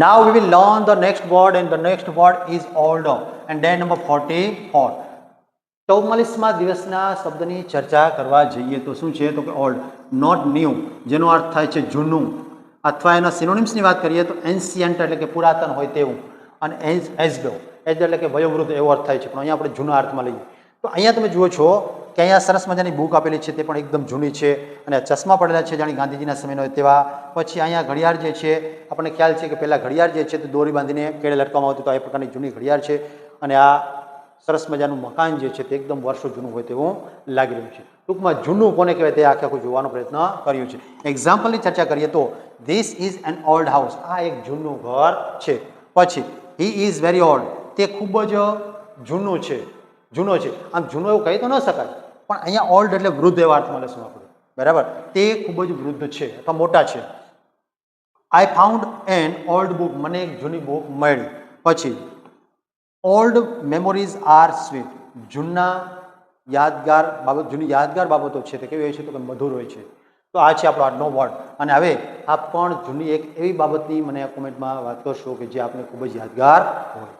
Now we will learn the next word, and the next word is older, and then number 44. 44મા દિવસના શબ્દની ચર્ચા કરવા જઈએ તો શું છે તો કે ઓલ્ડ, નોટ ન્યૂ, જેનો અર્થ થાય છે જૂનું, અથવા એના સિનોનિમ્સની વાત કરીએ તો એન્શિયન્ટ એટલે કે પુરાતન હોય તેવું, અને એજ્ડ એટલે કે વયોવૃદ્ધ એવો અર્થ થાય છે, પણ અહીંયા આપણે જૂના અર્થમાં લઈએ. તો અહીંયા તમે જુઓ છો કે અહીંયા સરસ મજાની બુક આપેલી છે, તે પણ એકદમ જૂની છે, અને ચશ્મા પડેલા છે જાણે ગાંધીજીના સમયનો હોય તેવા. પછી અહીંયા ઘડિયાળ જે છે, આપણને ખ્યાલ છે કે પહેલાં ઘડિયાળ જે છે તે દોરી બાંધીને કેળે લટકાવવામાં આવતું, તો આ પ્રકારની જૂની ઘડિયાળ છે. અને આ સરસ મજાનું મકાન જે છે તે એકદમ વર્ષો જૂનું હોય તેવું લાગી રહ્યું છે. ટૂંકમાં જૂનું કોને કહેવાય તે આખું જોવાનો પ્રયત્ન કર્યો છે. એક્ઝામ્પલની ચર્ચા કરીએ તો this is an old house, આ એક જૂનું ઘર છે. પછી હી ઇઝ વેરી ઓલ્ડ, તે ખૂબ જ જૂનું છે, જૂનો છે. આમ જૂનો એવું કહી તો ન શકાય, પણ અહીંયા ઓલ્ડ એટલે વૃદ્ધ એવા અર્થમાં લેશું આપણે, બરાબર. તે ખૂબ જ વૃદ્ધ છે અથવા મોટા છે. I found an old book, મને એક જૂની બુક મળી. પછી ઓલ્ડ મેમોરીઝ આર સ્વીટ, જૂની યાદગાર બાબતો છે તે કેવી હોય છે તો કે મધુર હોય છે. તો આ છે આપણો આજનો વર્ડ. અને હવે આપ પણ જૂની એક એવી બાબતની મને કોમેન્ટમાં વાત કરશો કે જે આપને ખૂબ જ યાદગાર હોય.